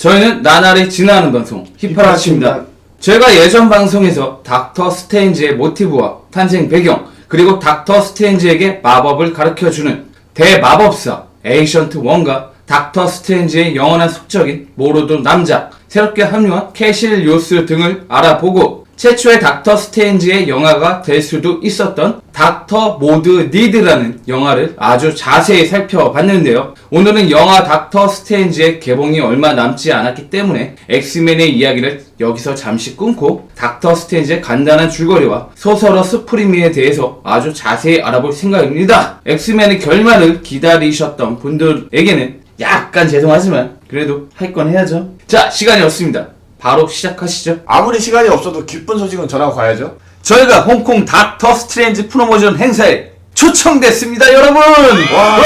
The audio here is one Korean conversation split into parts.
저희는 나날이 진화하는 방송 히파라치입니다. 제가 예전 방송에서 닥터 스트레인지의 모티브와 탄생 배경, 그리고 닥터 스트레인지에게 마법을 가르쳐주는 대마법사 에이션트 1과 닥터 스트레인지의 영원한 숙적인 모로도 남자, 새롭게 합류한 캐실 요스 등을 알아보고 최초의 닥터 스트레인지의 영화가 될 수도 있었던 닥터 모드 니드라는 영화를 아주 자세히 살펴봤는데요. 오늘은 영화 닥터 스트레인지의 개봉이 얼마 남지 않았기 때문에 엑스맨의 이야기를 여기서 잠시 끊고 닥터 스트레인지의 간단한 줄거리와 소설어 스프리미에 대해서 아주 자세히 알아볼 생각입니다. 엑스맨의 결말을 기다리셨던 분들에게는 약간 죄송하지만 그래도 할 건 해야죠. 자, 시간이 없습니다. 바로 시작하시죠. 아무리 시간이 없어도 기쁜 소식은 전하고 가야죠. 저희가 홍콩 닥터 스트레인지 프로모션 행사에 초청됐습니다, 여러분! 와. 와!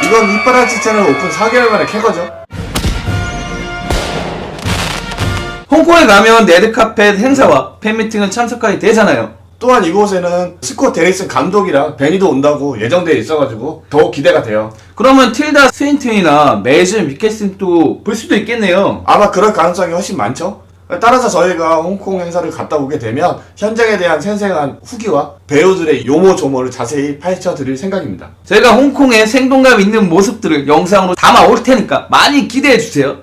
이건 이빠라치 채널 오픈 4개월 만에 캐거죠. 홍콩에 가면 레드카펫 행사와 팬미팅을 참석하게 되잖아요. 또한 이곳에는 스콧 데리슨 감독이랑 베니도 온다고 예정되어 있어가지고 더욱 기대가 돼요. 그러면 틸다 스윈튼이나 매즈 미켈슨도 볼 수도 있겠네요. 아마 그럴 가능성이 훨씬 많죠. 따라서 저희가 홍콩 행사를 갔다 오게 되면 현장에 대한 생생한 후기와 배우들의 요모조모를 자세히 파헤쳐드릴 생각입니다. 저희가 홍콩의 생동감 있는 모습들을 영상으로 담아 올 테니까 많이 기대해주세요.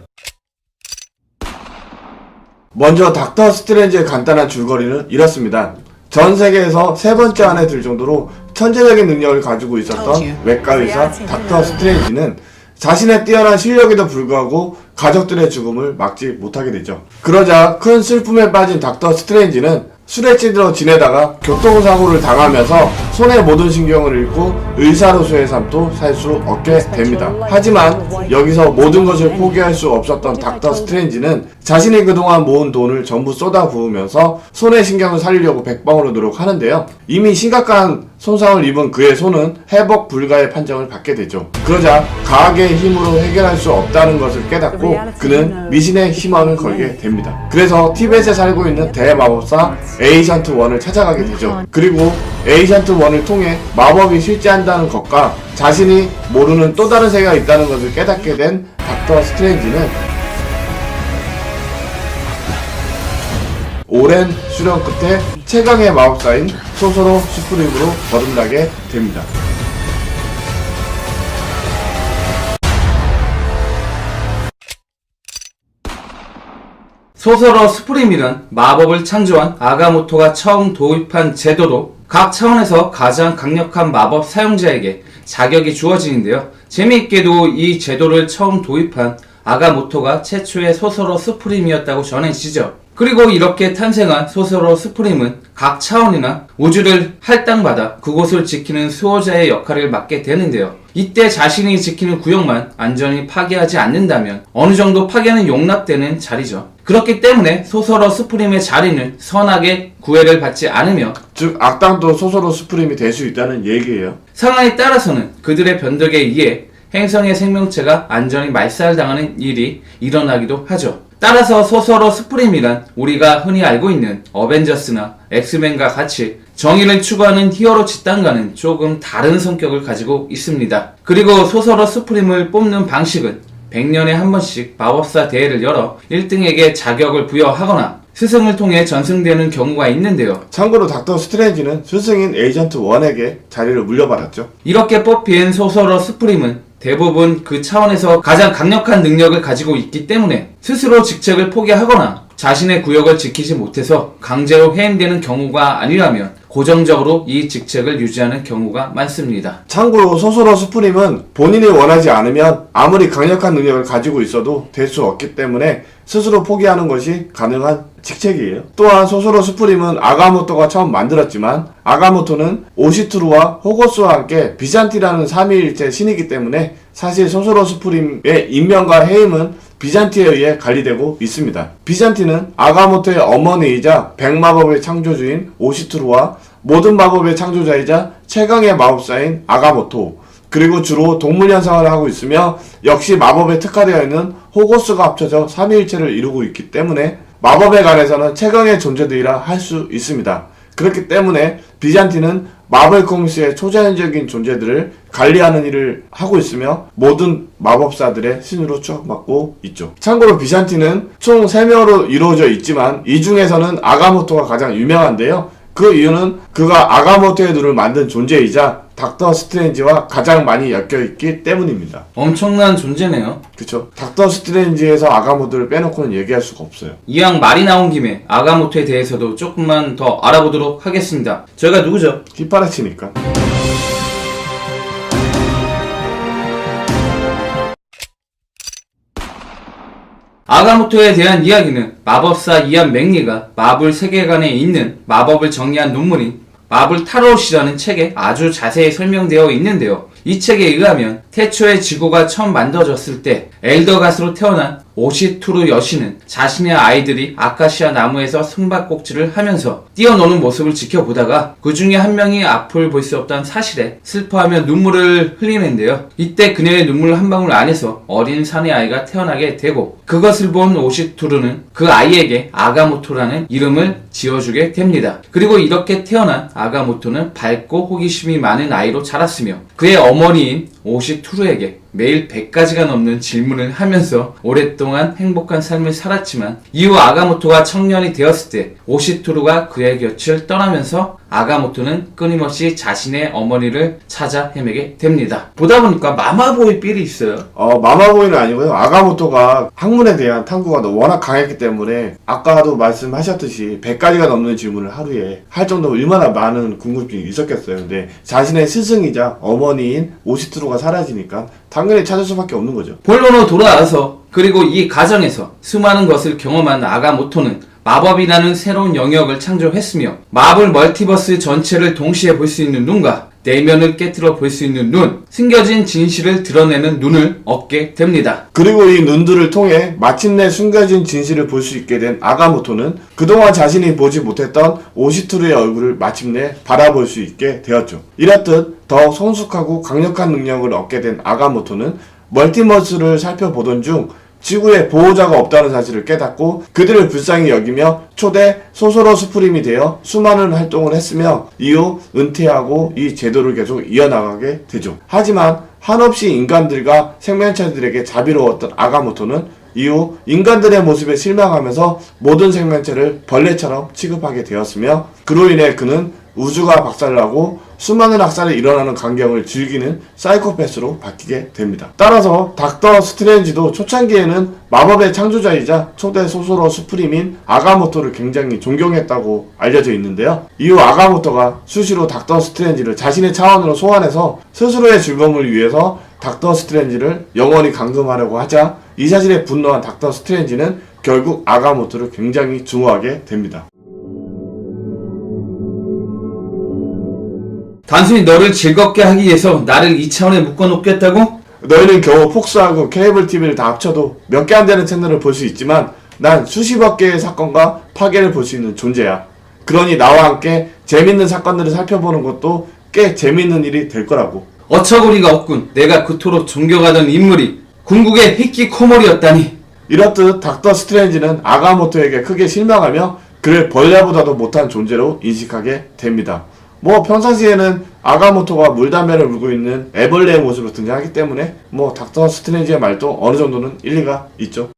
먼저 닥터 스트레인지의 간단한 줄거리는 이렇습니다. 전 세계에서 세 번째 안에 들 정도로 천재적인 능력을 가지고 있었던 외과의사 닥터 스트레인지는 자신의 뛰어난 실력에도 불구하고 가족들의 죽음을 막지 못하게 되죠. 그러자 큰 슬픔에 빠진 닥터 스트레인지는 술에 찌들어 지내다가 교통사고를 당하면서 손의 모든 신경을 잃고 의사로서의 삶도 살 수 없게 됩니다. 하지만 여기서 모든 것을 포기할 수 없었던 닥터 스트레인지는 자신이 그동안 모은 돈을 전부 쏟아부으면서 손의 신경을 살리려고 백방으로 노력하는데요. 이미 심각한 손상을 입은 그의 손은 회복 불가의 판정을 받게 되죠. 그러자 과학의 힘으로 해결할 수 없다는 것을 깨닫고 그는 미신의 희망을 걸게 됩니다. 그래서 티벳에 살고 있는 대마법사 에이션트 1을 찾아가게 되죠. 그리고 에이션트 1을 통해 마법이 실제한다는 것과 자신이 모르는 또 다른 세계가 있다는 것을 깨닫게 된 닥터 스트레인지는 오랜 수련 끝에 최강의 마법사인 소서로 슈프림으로 거듭나게 됩니다. 소설어 스프림이란 마법을 창조한 아가모토가 처음 도입한 제도로 각 차원에서 가장 강력한 마법 사용자에게 자격이 주어지는데요. 재미있게도 이 제도를 처음 도입한 아가모토가 최초의 소설어 스프림이었다고 전해지죠. 그리고 이렇게 탄생한 소설어 스프림은 각 차원이나 우주를 할당받아 그곳을 지키는 수호자의 역할을 맡게 되는데요. 이때 자신이 지키는 구역만 안전히 파괴하지 않는다면 어느 정도 파괴는 용납되는 자리죠. 그렇기 때문에 소설어 스프림의 자리는 선악의 구애를 받지 않으며, 즉 악당도 소서로 스프림이 될 수 있다는 얘기예요. 상황에 따라서는 그들의 변덕에 의해 행성의 생명체가 안전히 말살당하는 일이 일어나기도 하죠. 따라서 소설어 스프림이란 우리가 흔히 알고 있는 어벤져스나 엑스맨과 같이 정의를 추구하는 히어로 집단과는 조금 다른 성격을 가지고 있습니다. 그리고 소설어 스프림을 뽑는 방식은 100년에 한 번씩 마법사 대회를 열어 1등에게 자격을 부여하거나 스승을 통해 전승되는 경우가 있는데요. 참고로 닥터 스트레인지는 스승인 에이전트 1에게 자리를 물려받았죠. 이렇게 뽑힌 소설어 스프림은 대부분 그 차원에서 가장 강력한 능력을 가지고 있기 때문에 스스로 직책을 포기하거나 자신의 구역을 지키지 못해서 강제로 해임되는 경우가 아니라면 고정적으로 이 직책을 유지하는 경우가 많습니다. 참고로 소서로 스프림은 본인이 원하지 않으면 아무리 강력한 능력을 가지고 있어도 될 수 없기 때문에 스스로 포기하는 것이 가능한 직책이에요. 또한 소서로 스프림은 아가모토가 처음 만들었지만 아가모토는 오시트루와 호고스와 함께 비잔티라는 삼위일체 신이기 때문에 사실 소서로 스프림의 임명과 해임은 비잔티에 의해 관리되고 있습니다. 비잔티는 아가모토의 어머니이자 백마법의 창조주인 오시트루와 모든 마법의 창조자이자 최강의 마법사인 아가모토, 그리고 주로 동물 현상을 하고 있으며 역시 마법에 특화되어 있는 호고스가 합쳐져 삼위일체를 이루고 있기 때문에 마법에 관해서는 최강의 존재들이라 할 수 있습니다. 그렇기 때문에 비잔티는 마블 코믹스의 초자연적인 존재들을 관리하는 일을 하고 있으며 모든 마법사들의 신으로 추앙받고 있죠. 참고로 비잔티는 총 3명으로 이루어져 있지만 이 중에서는 아가모토가 가장 유명한데요. 그 이유는 그가 아가모토의 눈을 만든 존재이자 닥터 스트레인지와 가장 많이 엮여있기 때문입니다. 엄청난 존재네요. 그쵸. 닥터 스트레인지에서 아가모토를 빼놓고는 얘기할 수가 없어요. 이왕 말이 나온 김에 아가모토에 대해서도 조금만 더 알아보도록 하겠습니다. 저희가 누구죠? 휘파라치니까. 아가모토에 대한 이야기는 마법사 이안 맥리가 마블 세계관에 있는 마법을 정리한 논문인 마블 타롯이라는 책에 아주 자세히 설명되어 있는데요. 이 책에 의하면 태초에 지구가 처음 만들어졌을 때 엘더갓으로 태어난 오시투루 여신은 자신의 아이들이 아카시아 나무에서 숨바꼭질을 하면서 뛰어노는 모습을 지켜보다가 그 중에 한 명이 앞을 볼 수 없다는 사실에 슬퍼하며 눈물을 흘리는데요. 이때 그녀의 눈물 한 방울 안에서 어린 사내 아이가 태어나게 되고 그것을 본 오시투루는 그 아이에게 아가모토라는 이름을 지어주게 됩니다. 그리고 이렇게 태어난 아가모토는 밝고 호기심이 많은 아이로 자랐으며 그의 어머니인 오시투루에게 매일 100가지가 넘는 질문을 하면서 오랫동안 행복한 삶을 살았지만 이후 아가모토가 청년이 되었을 때 오시투루가 그의 곁을 떠나면서 아가모토는 끊임없이 자신의 어머니를 찾아 헤매게 됩니다. 보다 보니까 마마보이 삘이 있어요. 마마보이는 아니고요. 아가모토가 학문에 대한 탐구가 워낙 강했기 때문에 아까도 말씀하셨듯이 100가지가 넘는 질문을 하루에 할 정도로 얼마나 많은 궁금증이 있었겠어요. 근데 자신의 스승이자 어머니인 오시투루가 사라지니까 당연히 찾을 수밖에 없는 거죠. 본론으로 돌아와서 그리고 이 과정에서 수많은 것을 경험한 아가모토는 마법이라는 새로운 영역을 창조했으며 마블 멀티버스 전체를 동시에 볼 수 있는 눈과 내면을 깨트려 볼 수 있는 눈, 숨겨진 진실을 드러내는 눈을 얻게 됩니다. 그리고 이 눈들을 통해 마침내 숨겨진 진실을 볼 수 있게 된 아가모토는 그동안 자신이 보지 못했던 오시투루의 얼굴을 마침내 바라볼 수 있게 되었죠. 이렇듯 더욱 성숙하고 강력한 능력을 얻게 된 아가모토는 멀티버스를 살펴보던 중 지구에 보호자가 없다는 사실을 깨닫고 그들을 불쌍히 여기며 초대 소소로 수프림이 되어 수많은 활동을 했으며 이후 은퇴하고 이 제도를 계속 이어나가게 되죠. 하지만 한없이 인간들과 생명체들에게 자비로웠던 아가모토는 이후 인간들의 모습에 실망하면서 모든 생명체를 벌레처럼 취급하게 되었으며 그로 인해 그는 우주가 박살나고 수많은 학살이 일어나는 광경을 즐기는 사이코패스로 바뀌게 됩니다. 따라서 닥터 스트레인지도 초창기에는 마법의 창조자이자 초대 소소로 수프림인 아가모토를 굉장히 존경했다고 알려져 있는데요. 이후 아가모토가 수시로 닥터 스트레인지를 자신의 차원으로 소환해서 스스로의 즐거움을 위해서 닥터 스트레인지를 영원히 감금하려고 하자 이 사실에 분노한 닥터 스트레인지는 결국 아가모토를 굉장히 증오하게 됩니다. 단순히 너를 즐겁게 하기 위해서 나를 이 차원에 묶어놓겠다고? 너희는 겨우 폭스하고 케이블 TV를 다 합쳐도 몇 개 안 되는 채널을 볼 수 있지만 난 수십억 개의 사건과 파괴를 볼 수 있는 존재야. 그러니 나와 함께 재밌는 사건들을 살펴보는 것도 꽤 재밌는 일이 될 거라고. 어처구니가 없군. 내가 그토록 존경하던 인물이 궁극의 히키코모리였다니. 이렇듯 닥터 스트레인지는 아가모토에게 크게 실망하며 그를 벌레보다도 못한 존재로 인식하게 됩니다. 평상시에는 아가모토가 물담배를 물고 있는 애벌레의 모습으로 등장하기 때문에 닥터 스트레인지의 말도 어느 정도는 일리가 있죠.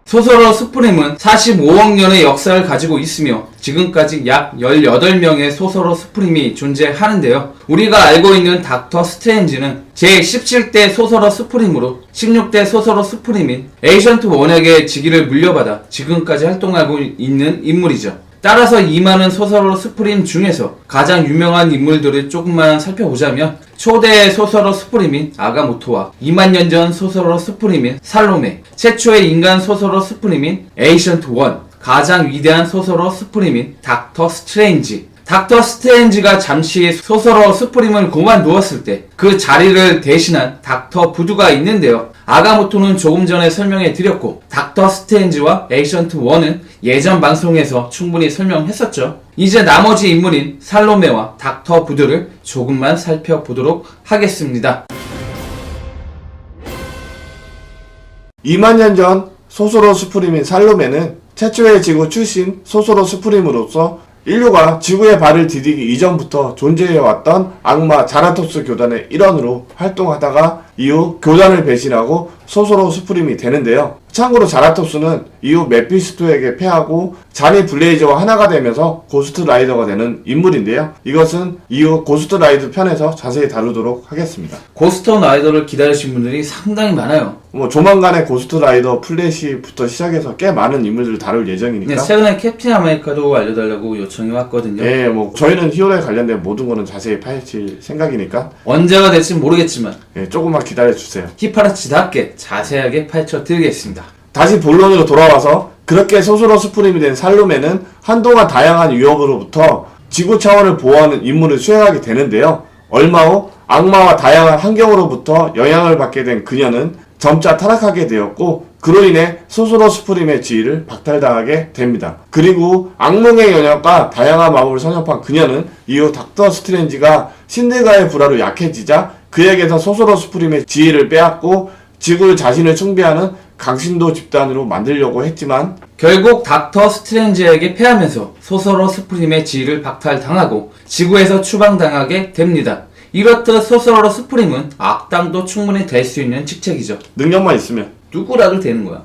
소설어 스프림은 45억 년의 역사를 가지고 있으며 지금까지 약 18명의 소설어 스프림이 존재하는데요. 우리가 알고 있는 닥터 스트레인지는 제17대 소설어 스프림으로 16대 소설어 스프림인 에이전트 원에게 직위를 물려받아 지금까지 활동하고 있는 인물이죠. 따라서 이 많은 소설어 스프림 중에서 가장 유명한 인물들을 조금만 살펴보자면 초대 소설어 스프림인 아가모토와 2만 년 전 소설어 스프림인 살로메, 최초의 인간 소설어 스프림인 에이전트 원, 가장 위대한 소설어 스프림인 닥터 스트레인지. 닥터 스트레인지가 잠시 소설어 스프림을 그만두었을 때 그 자리를 대신한 닥터 부두가 있는데요. 아가모토는 조금 전에 설명해 드렸고 닥터 스트레인지와 에이전트 1은 예전 방송에서 충분히 설명했었죠. 이제 나머지 인물인 살로메와 닥터 부두를 조금만 살펴보도록 하겠습니다. 2만 년 전 소소로 수프림인 살로메는 최초의 지구 출신 소소로 스프림으로서 인류가 지구에 발을 디디기 이전부터 존재해왔던 악마 자라토스 교단의 일원으로 활동하다가 이후 교단을 배신하고 소소로 스프림이 되는데요. 참고로 자라토스는 이후 메피스토에게 패하고 자니 블레이저와 하나가 되면서 고스트 라이더가 되는 인물인데요. 이것은 이후 고스트 라이더 편에서 자세히 다루도록 하겠습니다. 고스트 라이더를 기다리신 분들이 상당히 많아요. 조만간에 고스트 라이더 플래시부터 시작해서 꽤 많은 인물들을 다룰 예정이니까. 네, 최근에 캡틴 아메리카도 알려달라고 요청이 왔거든요. 예, 저희는 히어로에 관련된 모든 거는 자세히 파헤칠 생각이니까. 언제가 될지 모르겠지만 예, 조금만 기다려주세요. 히파라치답게 자세하게 파헤쳐 드리겠습니다. 다시 본론으로 돌아와서 그렇게 소소로 스프림이 된 살로메는 한동안 다양한 위협으로부터 지구 차원을 보호하는 임무를 수행하게 되는데요. 얼마 후 악마와 다양한 환경으로부터 영향을 받게 된 그녀는 점차 타락하게 되었고 그로 인해 소소로 스프림의 지위를 박탈당하게 됩니다. 그리고 악몽의 영역과 다양한 마법을 선협한 그녀는 이후 닥터 스트레인지가 신들과의 불화로 약해지자 그에게서 소소로 스프림의 지위를 빼앗고 지구 자신을 숭배하는 강신도 집단으로 만들려고 했지만 결국 닥터 스트레인지에게 패하면서 소서로 스프림의 지위를 박탈당하고 지구에서 추방당하게 됩니다. 이렇듯 소서로 스프림은 악당도 충분히 될 수 있는 직책이죠. 능력만 있으면. 누구라도 되는 거야.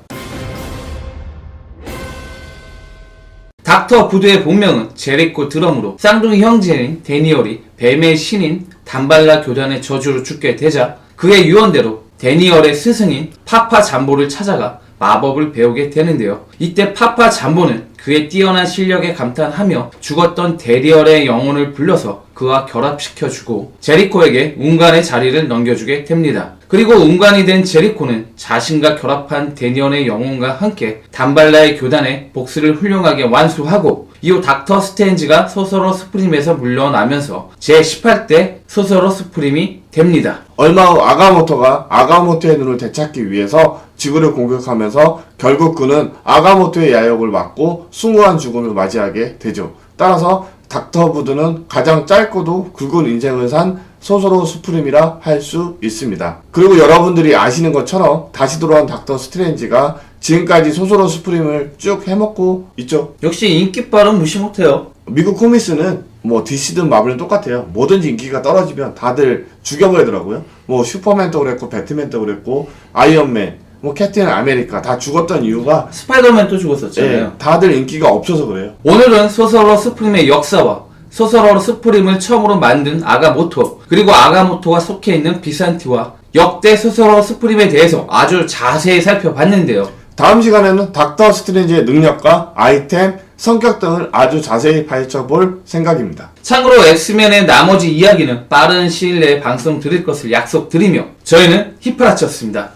닥터 부두의 본명은 제리코 드럼으로 쌍둥이 형제인 데니얼이 뱀의 신인 단발라 교단의 저주로 죽게 되자 그의 유언대로 데니얼의 스승인 파파 잠보를 찾아가 마법을 배우게 되는데요. 이때 파파 잠보는 그의 뛰어난 실력에 감탄하며 죽었던 데니얼의 영혼을 불러서 그와 결합시켜주고 제리코에게 운간의 자리를 넘겨주게 됩니다. 그리고 운간이 된 제리코는 자신과 결합한 데니얼의 영혼과 함께 단발라의 교단의 복수를 훌륭하게 완수하고 이후 닥터 스트레인지가 소서로 스프림에서 물러나면서 제18대 소서로 스프림이 됩니다. 얼마 후 아가모토가 아가모토의 눈을 되찾기 위해서 지구를 공격하면서 결국 그는 아가모토의 야욕을 맞고 숭고한 죽음을 맞이하게 되죠. 따라서 닥터 부두는 가장 짧고도 굵은 인생을 산 소서로 스프림이라 할 수 있습니다. 그리고 여러분들이 아시는 것처럼 다시 돌아온 닥터 스트레인지가 지금까지 소서로 스프림을 쭉 해먹고 있죠. 역시 인기빨은 무시 못해요. 미국 코믹스는 DC든 마블은 똑같아요. 뭐든지 인기가 떨어지면 다들 죽여버리더라고요. 슈퍼맨도 그랬고 배트맨도 그랬고 아이언맨, 캡틴 아메리카 다 죽었던 이유가 스파이더맨도 죽었었잖아요. 예, 다들 인기가 없어서 그래요. 오늘은 소서로 스프림의 역사와 소서로 스프림을 처음으로 만든 아가모토 그리고 아가모토가 속해 있는 비산티와 역대 소서로 스프림에 대해서 아주 자세히 살펴봤는데요. 다음 시간에는 닥터 스트레인지의 능력과 아이템, 성격 등을 아주 자세히 파헤쳐볼 생각입니다. 참고로 엑스맨의 나머지 이야기는 빠른 시일 내에 방송 드릴 것을 약속드리며 저희는 히프라치였습니다.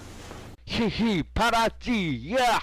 히히 파라찌 야